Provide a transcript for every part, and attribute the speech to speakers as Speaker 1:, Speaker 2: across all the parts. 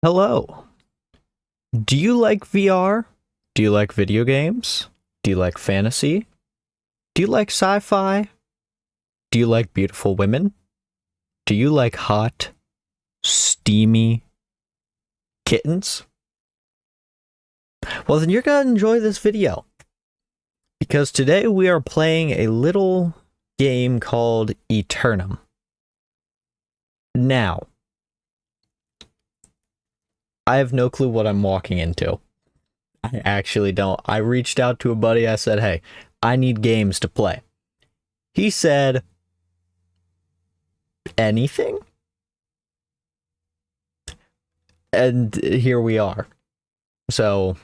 Speaker 1: Hello. Do you like VR? Do you like video games? Do you like fantasy? Do you like sci-fi? Do you like beautiful women? Do you like hot, steamy kittens? Well, then you're gonna enjoy this video, because today we are playing a little game called Eternum. Now, I have no clue what I'm walking into. I actually don't. I reached out to a buddy. I said, hey, I need games to play. He said, anything? And here we are. So,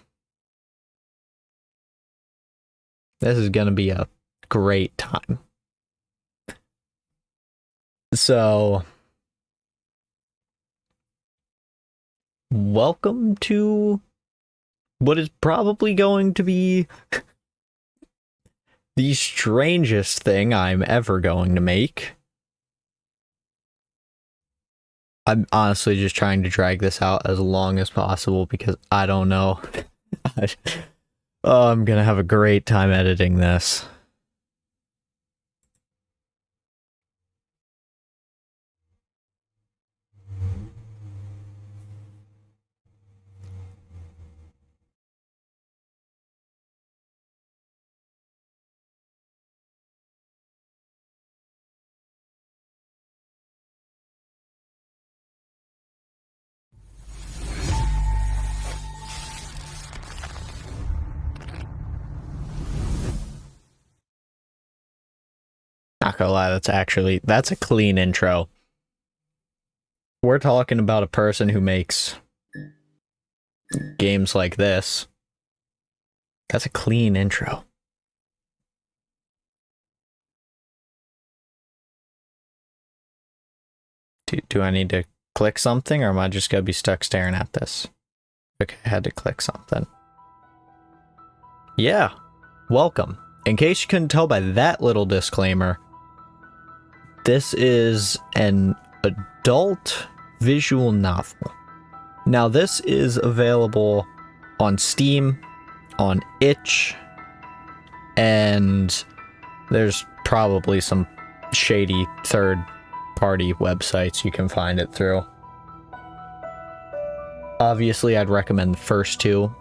Speaker 1: this is going to be a great time. So, welcome to what is probably going to be the strangest thing I'm ever going to make. I'm honestly just trying to drag this out as long as possible because I don't know. I'm gonna have a great time editing this. Not gonna lie, that's a clean intro. We're talking about a person who makes games like this. That's a clean intro. Do I need to click something, or am I just gonna be stuck staring at this? Okay, I had to click something. Yeah, welcome. In case you couldn't tell by that little disclaimer, this is an adult visual novel. Now, this is available on Steam, on itch, and there's probably some shady third-party websites you can find it through. Obviously, I'd recommend the first two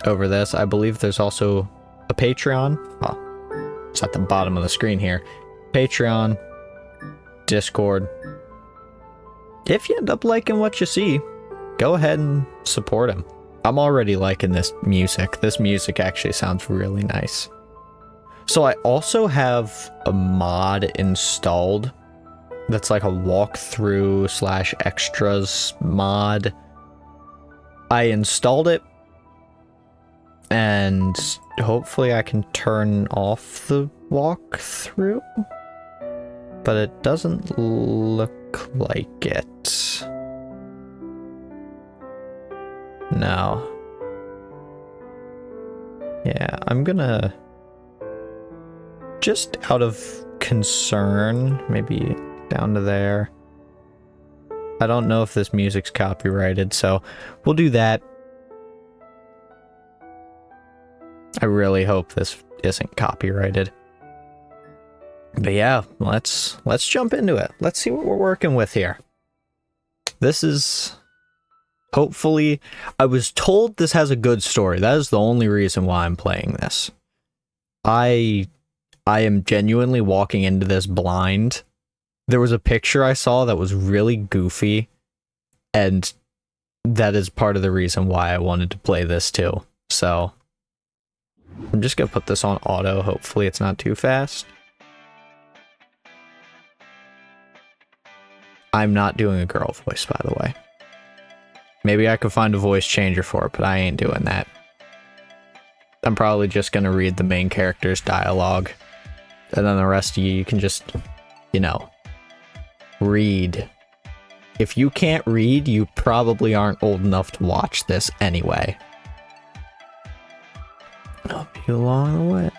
Speaker 1: over this. I believe there's also a Patreon. Oh, it's at the bottom of the screen here. Patreon, Discord. If you end up liking what you see, go ahead and support him. I'm already liking this music. This music actually sounds really nice. So I also have a mod installed that's like a walkthrough / extras mod. I installed it, and hopefully I can turn off the walkthrough, but it doesn't look like it. No. Yeah, I'm gonna, just out of concern, maybe down to there. I don't know if this music's copyrighted, so we'll do that. I really hope this isn't copyrighted. But yeah, let's jump into it. Let's see what we're working with here. This is, hopefully, I was told this has a good story. That is the only reason why I'm playing this. I am genuinely walking into this blind. There was a picture I saw that was really goofy, and that is part of the reason why I wanted to play this too. So I'm just gonna put this on auto. Hopefully it's not too fast. I'm not doing a girl voice, by the way. Maybe I could find a voice changer for it, but I ain't doing that. I'm probably just gonna read the main character's dialogue, and then the rest of you can just, you know, read. If you can't read, you probably aren't old enough to watch this anyway. Help you along the way.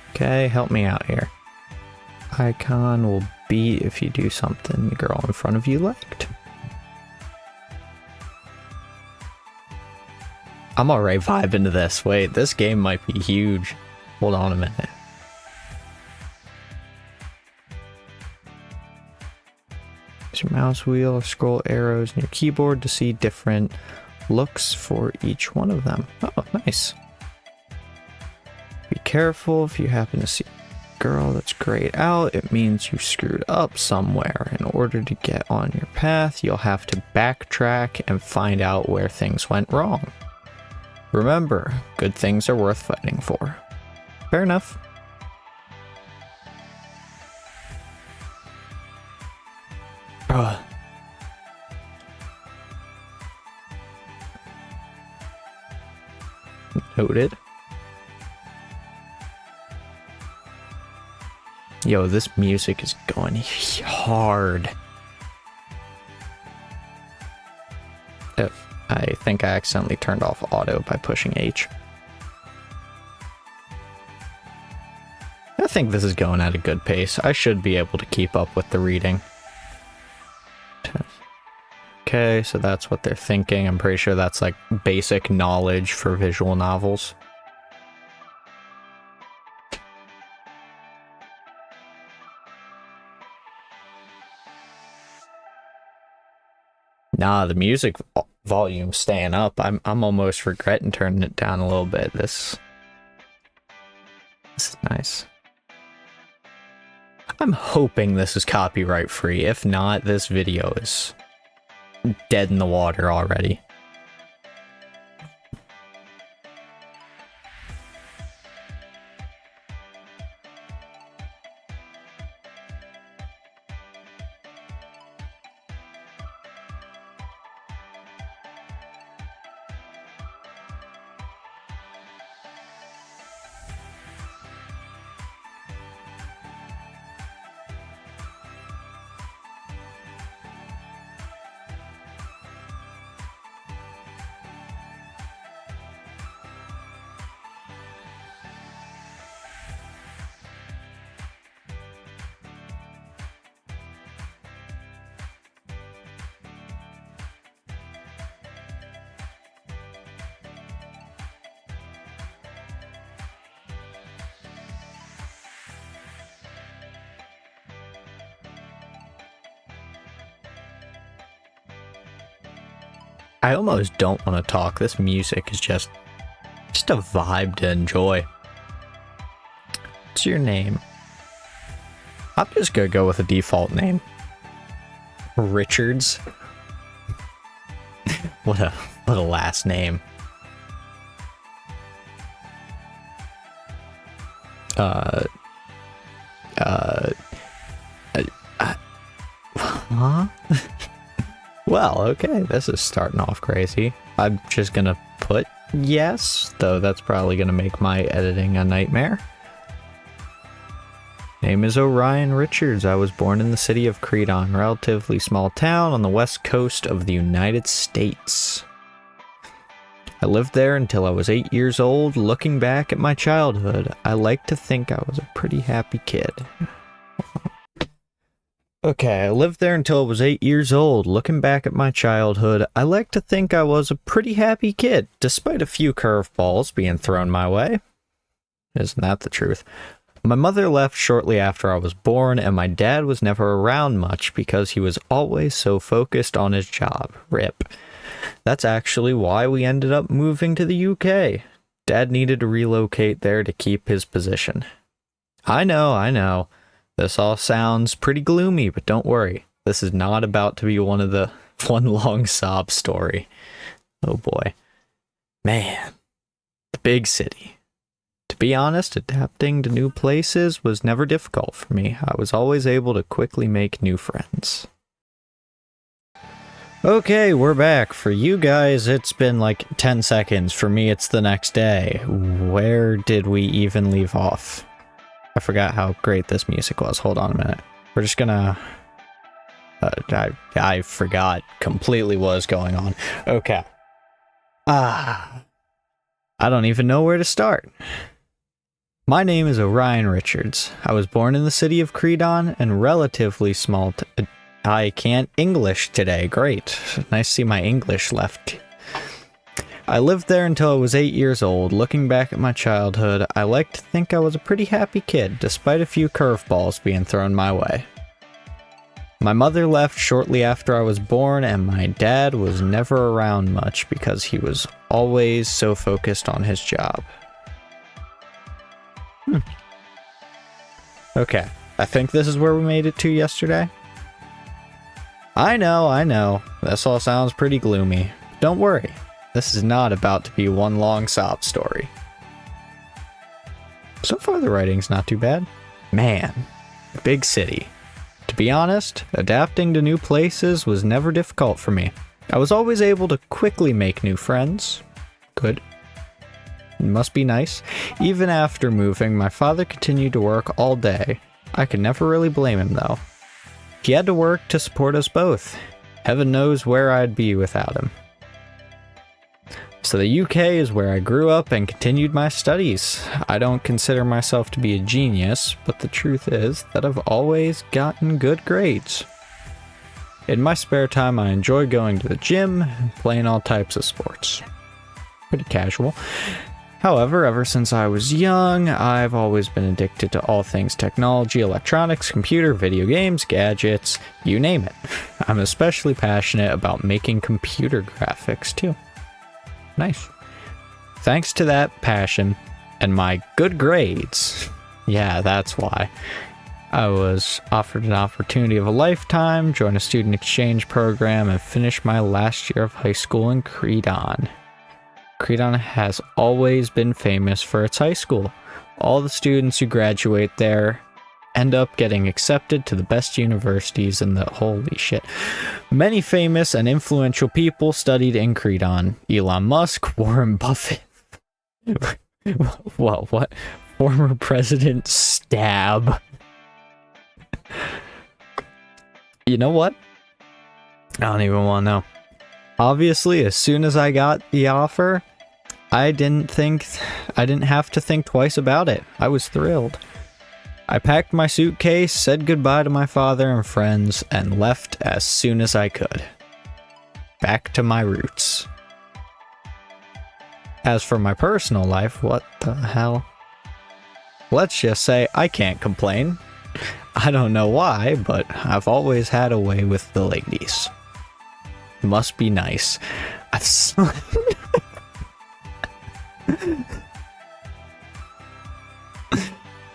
Speaker 1: Okay, help me out here. Icon will be if you do something the girl in front of you liked. I'm already vibing to this. Wait, this game might be huge. Hold on a minute. Use your mouse wheel or scroll arrows in your keyboard to see different looks for each one of them. Oh, nice. Be careful if you happen to see a girl that's grayed out. It means you screwed up somewhere. In order to get on your path, you'll have to backtrack and find out where things went wrong. Remember, good things are worth fighting for. Fair enough. Noted. Yo, this music is going hard. Oh, I think I accidentally turned off auto by pushing H. I think this is going at a good pace. I should be able to keep up with the reading. Okay, so that's what they're thinking. I'm pretty sure that's like basic knowledge for visual novels. Nah, the music volume's staying up. I'm almost regretting turning it down a little bit. This is nice. I'm hoping this is copyright free. If not, this video is dead in the water already. I almost don't want to talk. This music is just a vibe to enjoy. What's your name? I'm just gonna go with a default name. Richards. What a last name. Huh? Well, okay, this is starting off crazy. I'm just gonna put yes, though that's probably gonna make my editing a nightmare. Name is Orion Richards. I was born in the city of Kredon, relatively small town on the west coast of the United States. I lived there until I was 8 years old. Looking back at my childhood, I like to think I was a pretty happy kid. Okay, I lived there until I was 8 years old. Looking back at my childhood, I like to think I was a pretty happy kid, despite a few curveballs being thrown my way. Isn't that the truth? My mother left shortly after I was born, and my dad was never around much because he was always so focused on his job. RIP. That's actually why we ended up moving to the UK. Dad needed to relocate there to keep his position. I know. This all sounds pretty gloomy, but don't worry. This is not about to be one long sob story. Oh boy. Man. The big city. To be honest, adapting to new places was never difficult for me. I was always able to quickly make new friends. Okay, we're back. For you guys, it's been like 10 seconds. For me, it's the next day. Where did we even leave off? I forgot how great this music was. Hold on a minute. We're just gonna... I forgot completely what was going on. Okay. I don't even know where to start. My name is Orion Richards. I was born in the city of Kredon and relatively small... I can't English today. Great. Nice to see my English left. I lived there until I was 8 years old. Looking back at my childhood, I like to think I was a pretty happy kid, despite a few curveballs being thrown my way. My mother left shortly after I was born, and my dad was never around much because he was always so focused on his job. Okay, I think this is where we made it to yesterday. I know, this all sounds pretty gloomy. Don't worry, this is not about to be one long sob story. So far the writing's not too bad. Man, big city. To be honest, adapting to new places was never difficult for me. I was always able to quickly make new friends. Good. It must be nice. Even after moving, my father continued to work all day. I could never really blame him though. He had to work to support us both. Heaven knows where I'd be without him. So the UK is where I grew up and continued my studies. I don't consider myself to be a genius, but the truth is that I've always gotten good grades. In my spare time, I enjoy going to the gym and playing all types of sports. Pretty casual. However, ever since I was young, I've always been addicted to all things technology, electronics, computer, video games, gadgets, you name it. I'm especially passionate about making computer graphics too. Nice. Thanks to that passion and my good grades, yeah, that's why, I was offered an opportunity of a lifetime, join a student exchange program, and finish my last year of high school in Kredon. Kredon has always been famous for its high school. All the students who graduate there end up getting accepted to the best universities in the holy shit. Many famous and influential people studied in Kredon. Elon Musk, Warren Buffett. Well, what? Former President Stab. You know what? I don't even want to know. Obviously, as soon as I got the offer, I didn't have to think twice about it. I was thrilled. I packed my suitcase, said goodbye to my father and friends, and left as soon as I could. Back to my roots. As for my personal life, what the hell? Let's just say I can't complain. I don't know why, but I've always had a way with the ladies. Must be nice.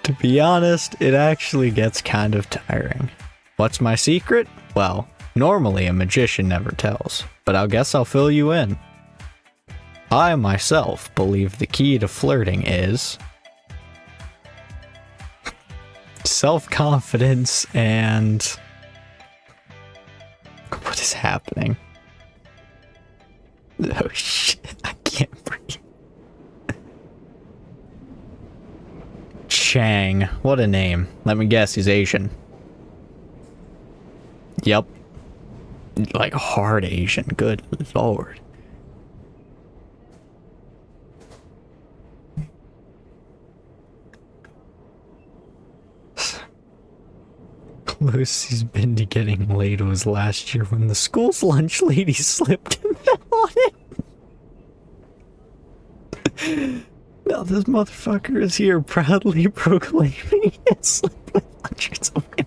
Speaker 1: To be honest, it actually gets kind of tiring. What's my secret? Well, normally a magician never tells, but I guess I'll fill you in. I myself believe the key to flirting is self-confidence and... What is happening? Oh shit, I can't breathe. Chang. What a name. Let me guess, he's Asian. Yep. Like hard Asian. Good lord. Close he's been to getting laid was last year when the school's lunch lady slipped and fell on him. Now this motherfucker is here proudly proclaiming he has slept with hundreds of women.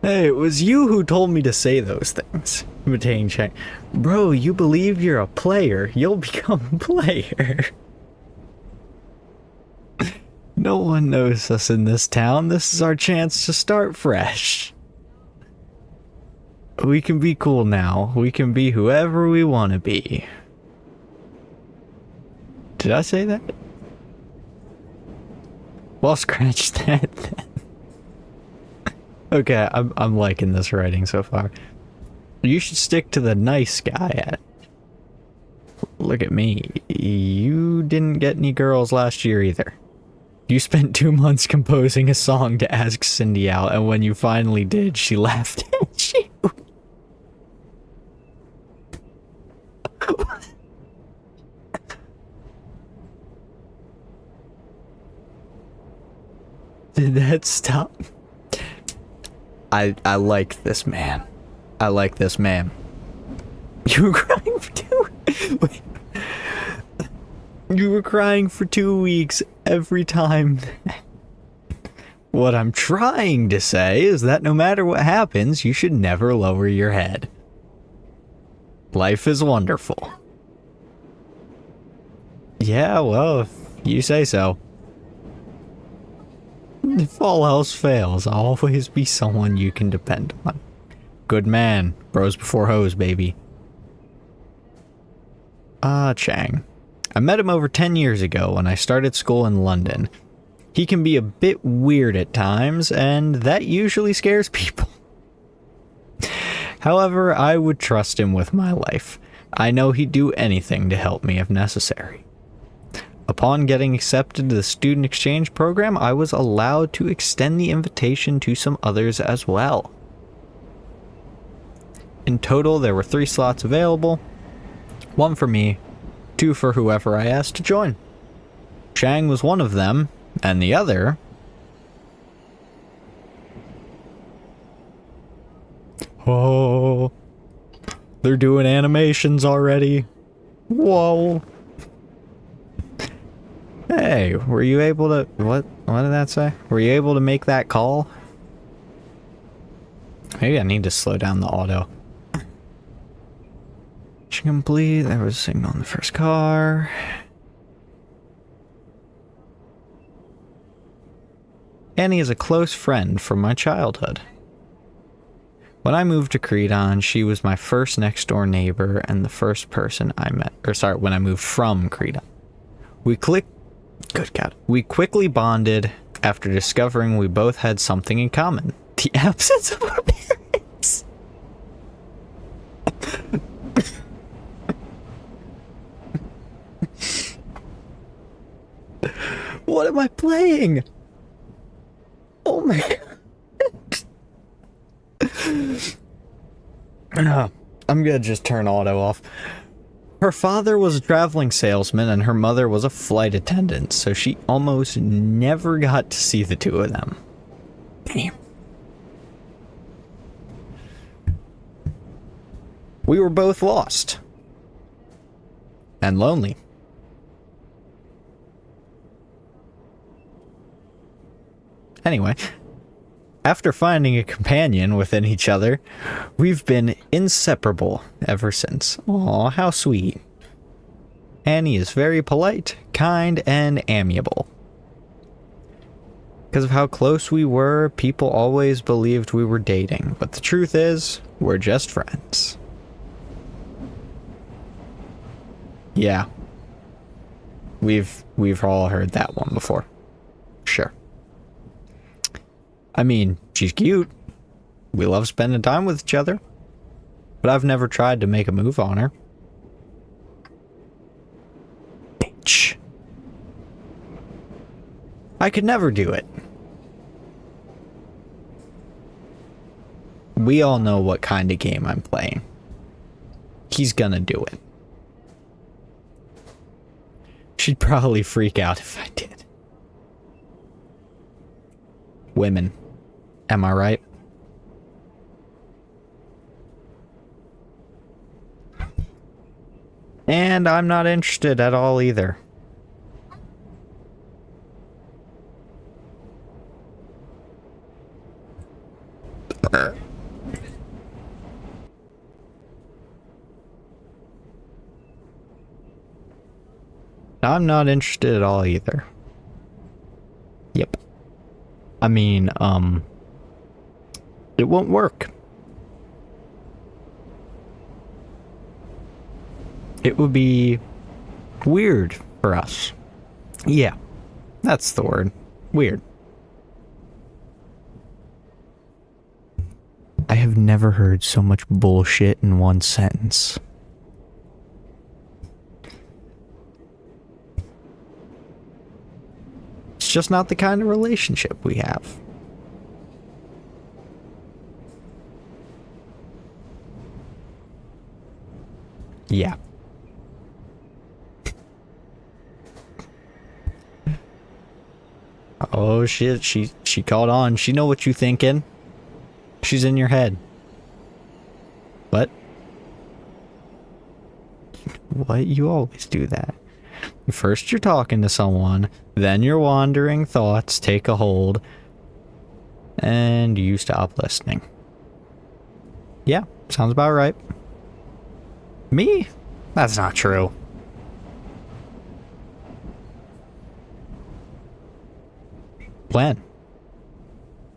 Speaker 1: Hey, it was you who told me to say those things. Imitating Chang. Bro, you believe you're a player, you'll become a player. No one knows us in this town. This is our chance to start fresh. We can be cool now. We can be whoever we want to be. Did I say that? Well, scratch that then. Okay, I'm liking this writing so far. You should stick to the nice guy at. Look at me. You didn't get any girls last year either. You spent 2 months composing a song to ask Cindy out, and when you finally did, she laughed at you. Did that stop? I like this man. I like this man. You were crying for 2 Wait. You were crying for 2 weeks every time. What I'm trying to say is that no matter what happens, you should never lower your head. Life is wonderful. Yeah, well, if you say so. If all else fails, I'll always be someone you can depend on. Good man. Bros before hoes, baby. Chang. I met him over 10 years ago when I started school in London. He can be a bit weird at times, and that usually scares people. However, I would trust him with my life. I know he'd do anything to help me if necessary. Upon getting accepted to the student exchange program, I was allowed to extend the invitation to some others as well. In total, there were 3 slots available. 1 for me, 2 for whoever I asked to join. Chang was one of them, and the other... Oh, they're doing animations already. Whoa. Hey, were you able to... What did that say? Were you able to make that call? Maybe I need to slow down the auto. Mission complete. There was a signal on the first car. Annie is a close friend from my childhood. When I moved to Kredon, she was my first next door neighbor and the first person I met. When I moved from Kredon. Good God. We quickly bonded after discovering we both had something in common. The absence of our parents. What am I playing? Oh my God. I'm gonna just turn auto off. Her father was a traveling salesman and her mother was a flight attendant, so she almost never got to see the two of them. Damn. We were both lost. And lonely. Anyway, after finding a companion within each other, we've been inseparable ever since. Aw, how sweet. Annie is very polite, kind, and amiable. Because of how close we were, people always believed we were dating, but the truth is, we're just friends. Yeah. We've all heard that one before. Sure. I mean, she's cute. We love spending time with each other. But I've never tried to make a move on her. Bitch. I could never do it. We all know what kind of game I'm playing. He's gonna do it. She'd probably freak out if I did. Women. Am I right? And I'm not interested at all either. I'm not interested at all either. Yep. I mean, it won't work. It would be weird for us. Yeah, that's the word. Weird. I have never heard so much bullshit in one sentence. It's just not the kind of relationship we have. Yeah. Oh shit, she caught on. She know what you thinking. She's in your head. What? what? You always do that. First you're talking to someone, then your wandering thoughts take a hold, and you stop listening. Yeah, sounds about right. Me? That's not true. When?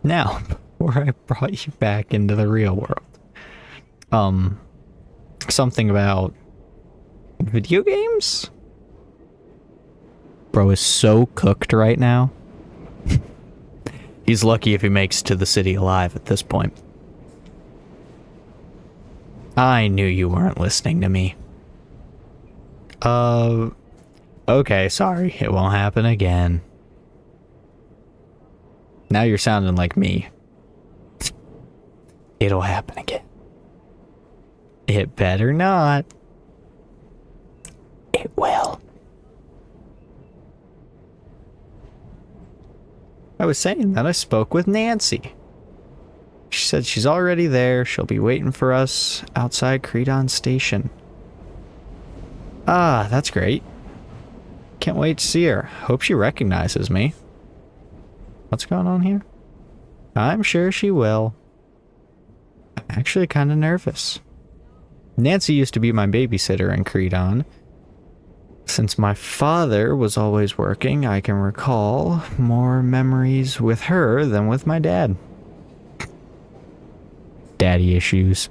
Speaker 1: Now, before I brought you back into the real world. Something about video games? Bro is so cooked right now. He's lucky if he makes it to the city alive at this point. I knew you weren't listening to me. Okay, sorry. It won't happen again. Now you're sounding like me. It'll happen again. It better not. It will. I was saying that I spoke with Nancy. She said she's already there. She'll be waiting for us outside Kredon Station. Ah, that's great. Can't wait to see her. Hope she recognizes me. What's going on here? I'm sure she will. I'm actually kind of nervous. Nancy used to be my babysitter in Kredon. Since my father was always working, I can recall more memories with her than with my dad. Daddy issues.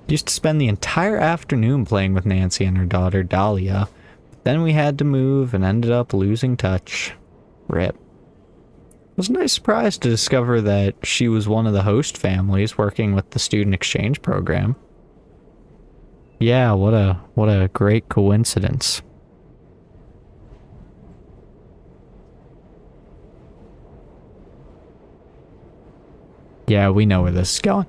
Speaker 1: Used to spend the entire afternoon playing with Nancy and her daughter Dahlia. Then we had to move and ended up losing touch. Rip. It was a nice surprise to discover that she was one of the host families working with the student exchange program. Yeah, what a great coincidence. Yeah, we know where this is going.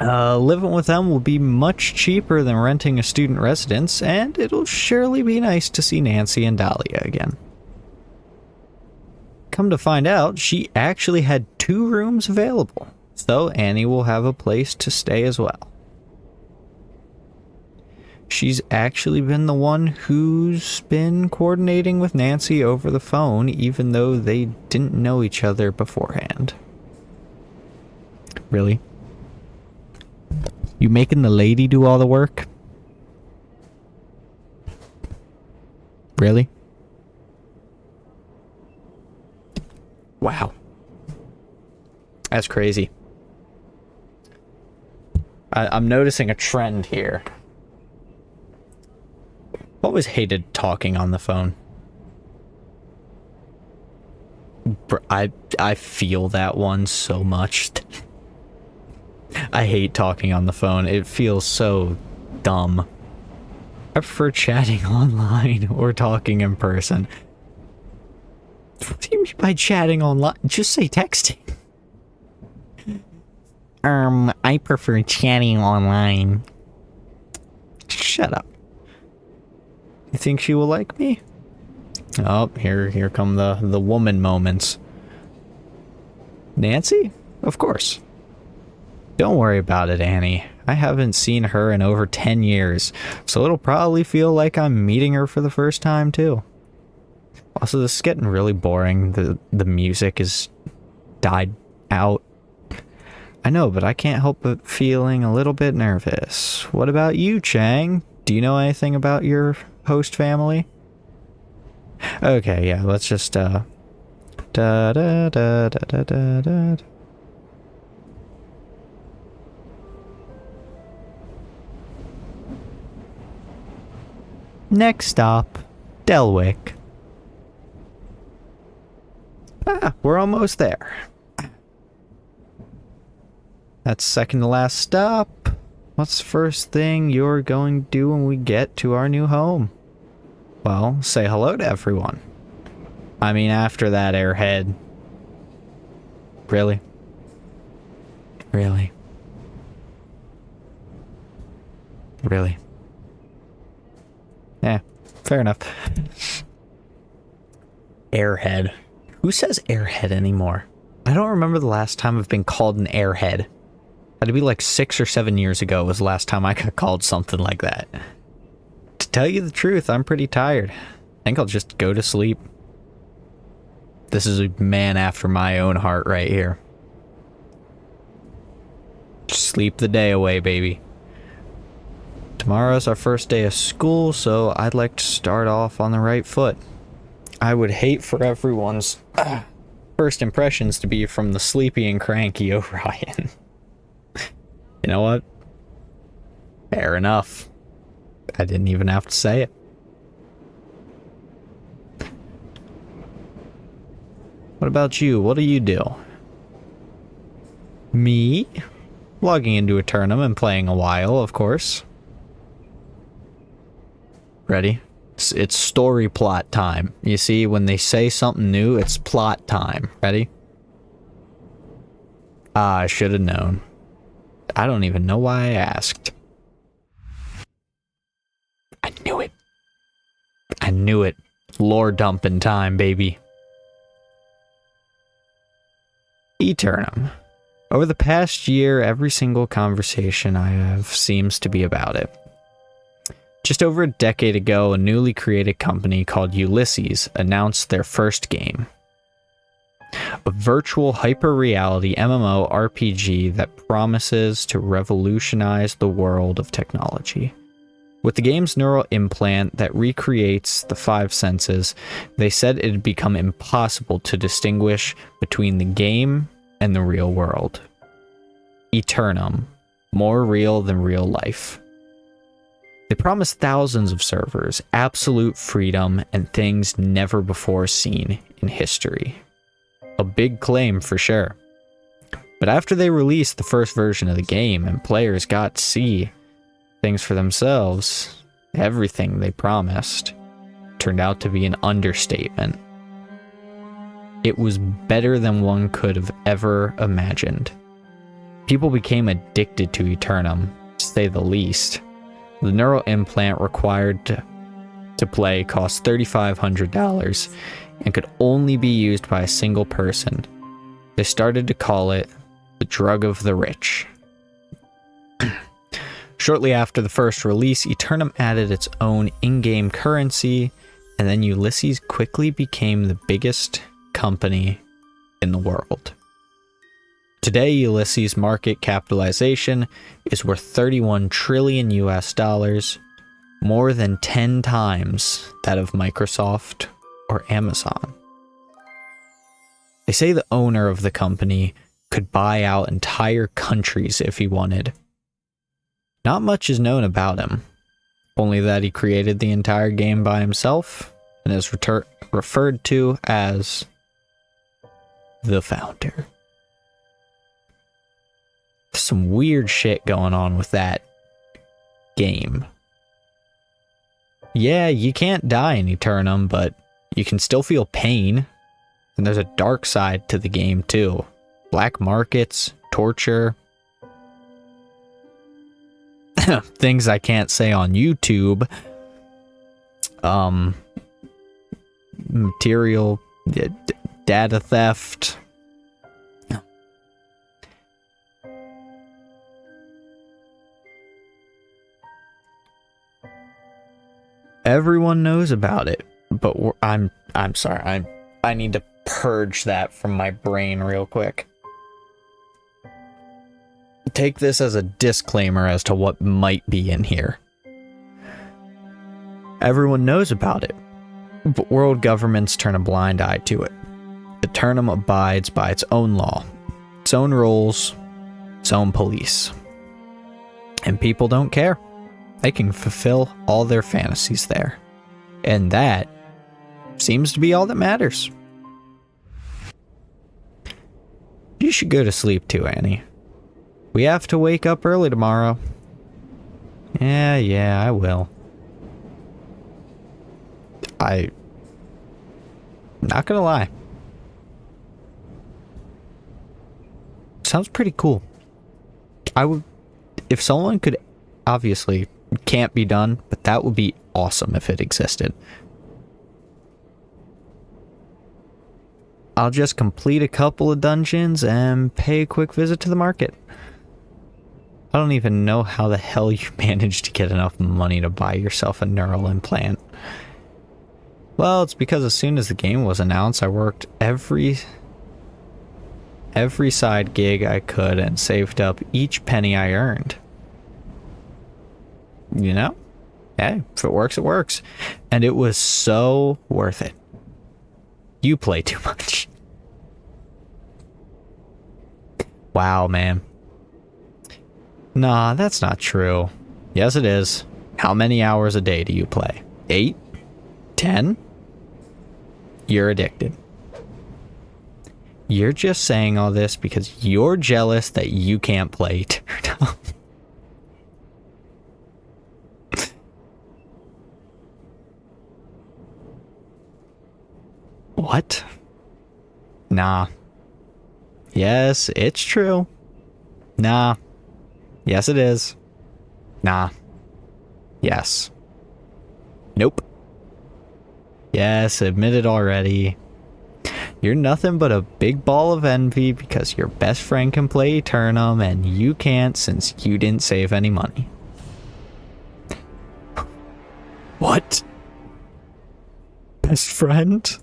Speaker 1: Living with them will be much cheaper than renting a student residence, and it'll surely be nice to see Nancy and Dahlia again. Come to find out, she actually had 2 rooms available, so Annie will have a place to stay as well. She's actually been the one who's been coordinating with Nancy over the phone, even though they didn't know each other beforehand. Really? You making the lady do all the work? Really? Wow. That's crazy. I'm noticing a trend here. Always hated talking on the phone. I feel that one so much. I hate talking on the phone. It feels so dumb. I prefer chatting online or talking in person. What do you mean by chatting online? Just say texting. I prefer chatting online. Shut up. You think she will like me? Oh, here come the woman moments. Nancy? Of course. Don't worry about it, Annie. I haven't seen her in over 10 years, so it'll probably feel like I'm meeting her for the first time, too. Also, this is getting really boring. The music is died out. I know, but I can't help but feeling a little bit nervous. What about you, Chang? Do you know anything about your host family? Okay, yeah, let's just, da da da da da da da. Next stop, Delwick. Ah, we're almost there. That's second to last stop. What's the first thing you're going to do when we get to our new home? Well, say hello to everyone. I mean, after that, airhead. Really? Really? Really? Yeah, fair enough. Airhead. Who says airhead anymore? I don't remember the last time I've been called an airhead. Had to be like 6 or 7 years ago was the last time I got called something like that. To tell you the truth, I'm pretty tired. I think I'll just go to sleep. This is a man after my own heart right here. Just sleep the day away, baby. Tomorrow's our first day of school, so I'd like to start off on the right foot. I would hate for everyone's first impressions to be from the sleepy and cranky Orion. You know what? Fair enough. I didn't even have to say it. What about you? What do you do? Me? Logging into Eternum and playing a while, of course. Ready? It's story plot time. You see, when they say something new, it's plot time. Ready? Ah, I should have known. I don't even know why I asked. I knew it. I knew it. Lore dumping time, baby. Eternum. Over the past year, every single conversation I have seems to be about it. Just over a decade ago, a newly created company called Ulysses announced their first game. A virtual hyper-reality MMORPG that promises to revolutionize the world of technology. With the game's neural implant that recreates the 5 senses, they said it had become impossible to distinguish between the game and the real world. Eternum, more real than real life. They promised thousands of servers, absolute freedom, and things never before seen in history. A big claim for sure. But after they released the first version of the game and players got to see things for themselves, everything they promised turned out to be an understatement. It was better than one could have ever imagined. People became addicted to Eternum, to say the least. The neural implant required to play cost $3,500 and could only be used by a single person. They started to call it the drug of the rich. Shortly after the first release, Eternum added its own in-game currency, and then Ulysses quickly became the biggest company in the world. Today, Ulysses' market capitalization is worth 31 trillion US dollars, more than 10 times that of Microsoft or Amazon. They say the owner of the company could buy out entire countries if he wanted. Not much is known about him, only that he created the entire game by himself and is referred to as the founder. Some weird shit going on with that game. Yeah, you can't die in Eternum, but you can still feel pain. And there's a dark side to the game too. Black markets, torture. Things I can't say on YouTube. Material data theft. Everyone knows about it, but I'm sorry. I need to purge that from my brain real quick. Take this as a disclaimer as to what might be in here. Everyone knows about it, but world governments turn a blind eye to it. Eternum abides by its own law, its own rules, its own police. And people don't care. They can fulfill all their fantasies there. And that seems to be all that matters. You should go to sleep too, Annie. We have to wake up early tomorrow. Yeah, I will. Not gonna lie. Sounds pretty cool. I would, if someone could, obviously, can't be done, but that would be awesome if it existed. I'll just complete a couple of dungeons and pay a quick visit to the market. I don't even know how the hell you managed to get enough money to buy yourself a neural implant. Well, it's because as soon as the game was announced, I worked every side gig I could and saved up each penny I earned. You know? Hey, if it works, it works. And it was so worth it. You play too much. Wow, man. Nah, that's not true. Yes, it is. How many hours a day do you play? 8? 10? You're addicted. You're just saying all this because you're jealous that you can't play Eternum. What? Nah. Yes, it's true. Nah. Yes, it is. Nah. Yes. Nope. Yes, admit it already. You're nothing but a big ball of envy because your best friend can play Eternum and you can't since you didn't save any money. What? Best friend?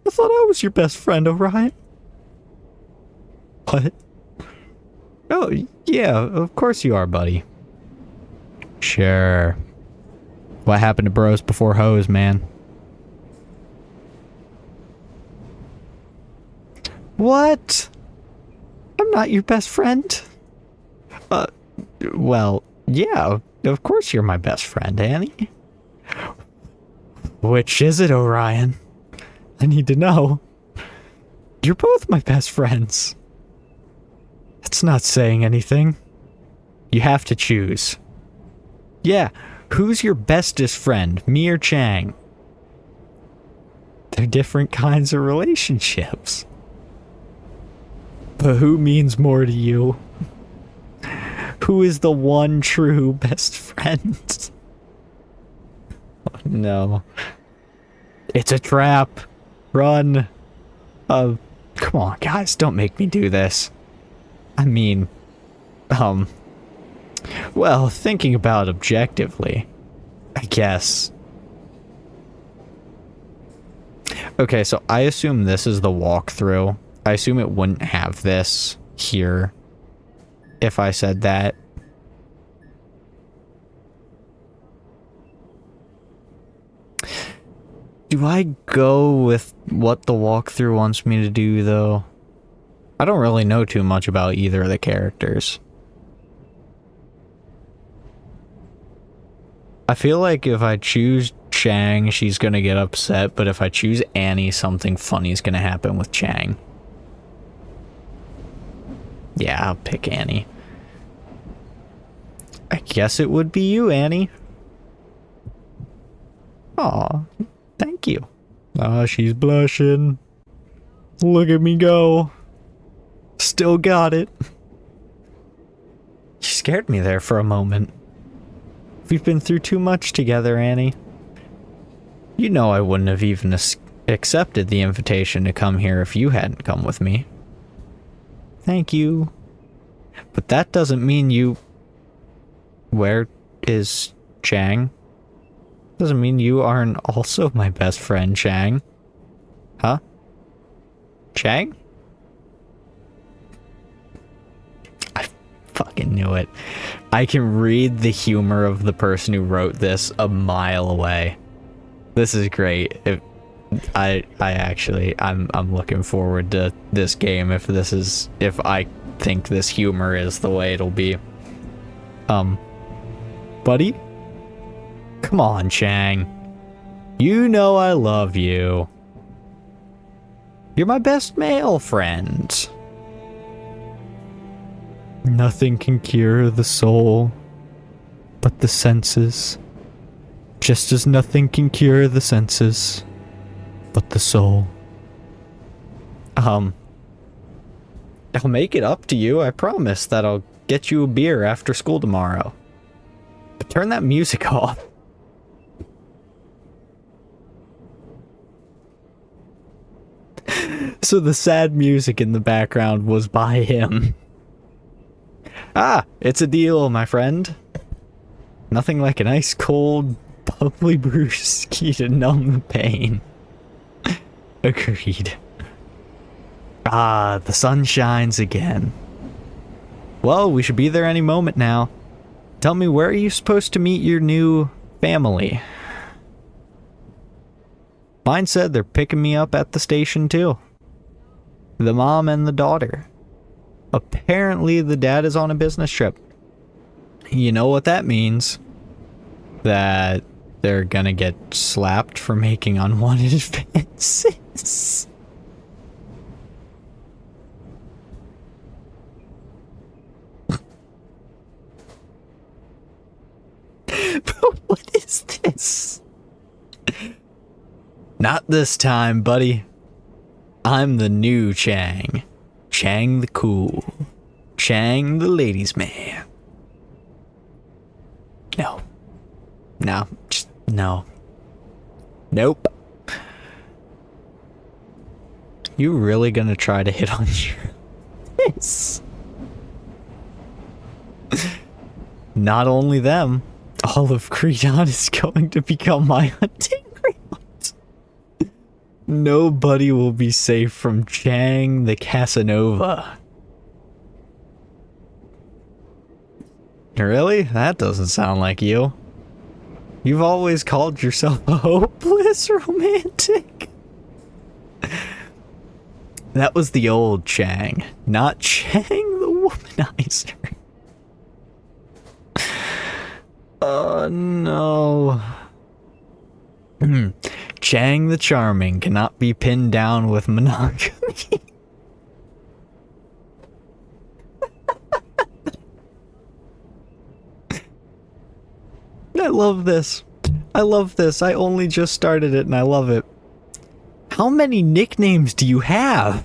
Speaker 1: I thought I was your best friend, Orion. What? Oh, yeah, of course you are, buddy. Sure. What happened to bros before hoes, man? What? I'm not your best friend. Well, yeah, of course you're my best friend, Annie. Which is it, Orion? I need to know. You're both my best friends. That's not saying anything. You have to choose. Yeah, who's your bestest friend, me or Chang? They're different kinds of relationships. But who means more to you? Who is the one true best friend? Oh, no. It's a trap. Run. Come on, guys, don't make me do this. I mean, well, thinking about objectively, I guess. Okay, so I assume this is the walkthrough. I assume it wouldn't have this here if I said that. Do I go with what the walkthrough wants me to do, though? I don't really know too much about either of the characters. I feel like if I choose Chang, she's gonna get upset, but if I choose Annie, something funny is gonna happen with Chang. Yeah, I'll pick Annie. I guess it would be you, Annie. Aw, thank you. Ah, she's blushing. Look at me go. Still got it. You scared me there for a moment. We've been through too much together, Annie. You know I wouldn't have even accepted the invitation to come here if you hadn't come with me. Thank you. But that doesn't mean you... Where is Chang? Doesn't mean you aren't also my best friend, Chang. Huh? Chang? I fucking knew it. I can read the humor of the person who wrote this a mile away. This is great. I'm looking forward to this game if I think this humor is the way it'll be. Buddy? Come on, Chang. You know I love you. You're my best male friend. Nothing can cure the soul but the senses. Just as nothing can cure the senses but the soul. I'll make it up to you. I promise that I'll get you a beer after school tomorrow. But turn that music off. So the sad music in the background was by him. Ah, it's a deal, my friend. Nothing like an ice cold, bubbly brewski to numb the pain. Agreed. Ah, the sun shines again. Well, we should be there any moment now. Tell me, where are you supposed to meet your new family? Mine said they're picking me up at the station too. The mom and the daughter. Apparently the dad is on a business trip. You know what that means? That they're gonna get slapped for making unwanted advances. But what is this? Not this time, buddy. I'm the new Chang. Chang the cool. Chang the ladies' man. No. No. Just no. Nope. You really gonna try to hit on your... This? Not only them, all of Kredon is going to become my hunting ground. Nobody will be safe from Chang the Casanova. Really? That doesn't sound like you. You've always called yourself a hopeless romantic. That was the old Chang, not Chang the womanizer. Oh no. Chang the charming cannot be pinned down with monogamy. I love this. I love this. I only just started it and I love it. How many nicknames do you have?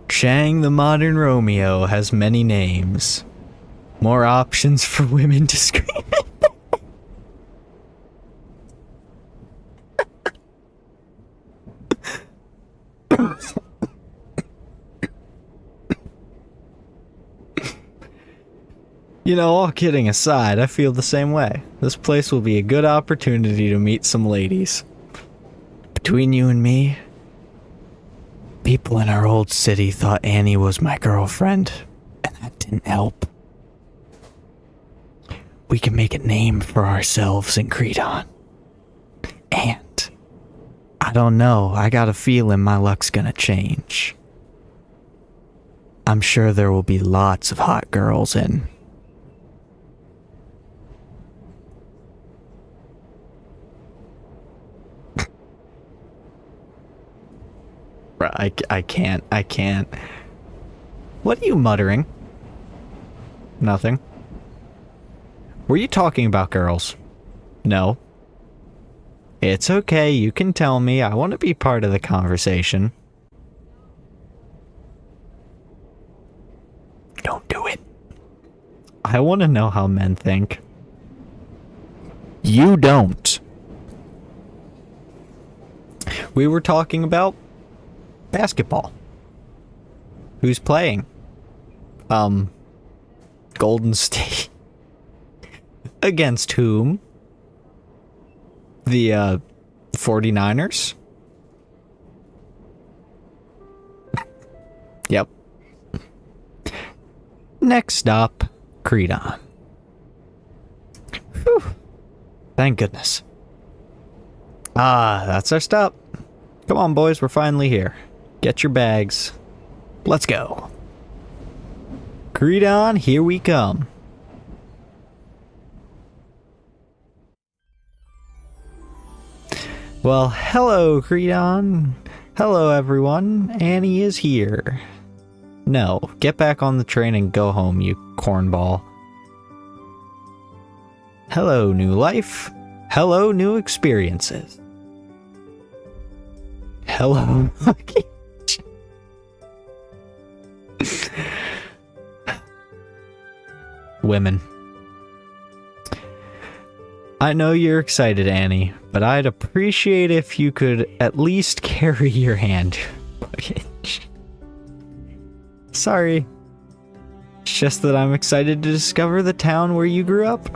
Speaker 1: Chang the modern Romeo has many names. More options for women to scream at. You know, all kidding aside, I feel the same way. This place will be a good opportunity to meet some ladies. Between you and me, people in our old city thought Annie was my girlfriend, and that didn't help. We can make a name for ourselves in Kredon. And, I don't know, I got a feeling my luck's gonna change. I'm sure there will be lots of hot girls in. I can't. What are you muttering? Nothing. Were you talking about girls? No. It's okay, you can tell me. I want to be part of the conversation. Don't do it. I want to know how men think. You don't. We were talking about basketball. Who's playing? Golden State. Against whom? The 49ers? Yep. Next stop, Kredon. Whew. Thank goodness. Ah, that's our stop. Come on, boys, we're finally here. Get your bags. Let's go. Kredon, here we come. Well, hello, Kredon. Hello, everyone. Annie is here. No, get back on the train and go home, you cornball. Hello, new life. Hello, new experiences. Hello, luggage. Women. I know you're excited, Annie, but I'd appreciate if you could at least carry your hand luggage. Sorry. just that I'm excited to discover the town where you grew up.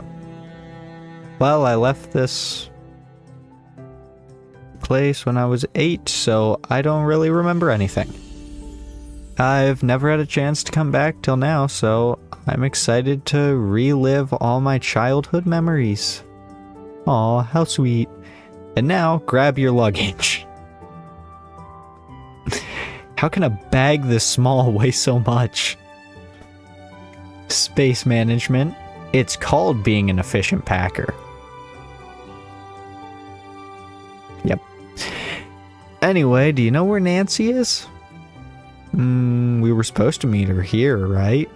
Speaker 1: Well, I left this place when I was 8, so I don't really remember anything. I've never had a chance to come back till now, so I'm excited to relive all my childhood memories. Aw, how sweet. And now, grab your luggage. How can a bag this small weigh so much? Space management. It's called being an efficient packer. Yep. Anyway, do you know where Nancy is? We were supposed to meet her here, right?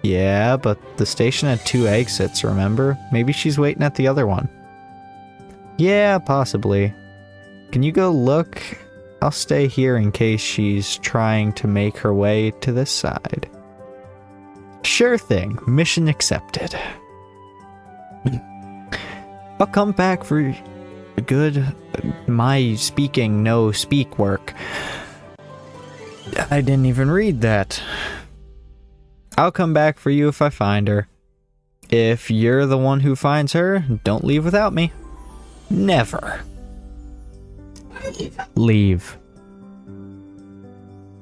Speaker 1: Yeah, but the station had 2 exits, remember? Maybe she's waiting at the other one. Yeah, possibly. Can you go look? I'll stay here in case she's trying to make her way to this side. Sure thing. Mission accepted. I'll come back for good my speaking no speak work. I didn't even read that. I'll come back for you if I find her. If you're the one who finds her, don't leave without me. Never. Leave.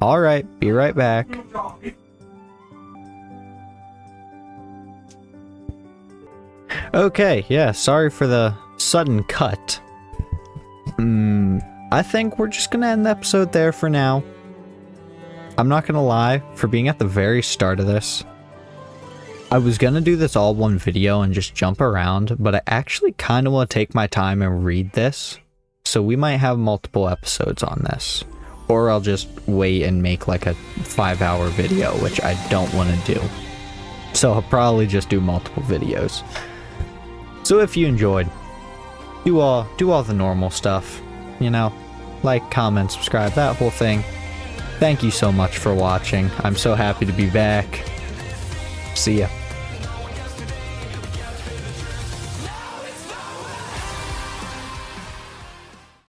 Speaker 1: Alright, be right back. Okay, yeah, sorry for the sudden cut. I think we're just gonna end the episode there for now. I'm not gonna lie, for being at the very start of this, I was gonna do this all one video and just jump around, but I actually kind of want to take my time and read this, so we might have multiple episodes on this. Or I'll just wait and make like a 5-hour video, which I don't want to do. So I'll probably just do multiple videos. So if you enjoyed, do all the normal stuff, you know, like, comment, subscribe, that whole thing. Thank you so much for watching. I'm so happy to be back. See ya.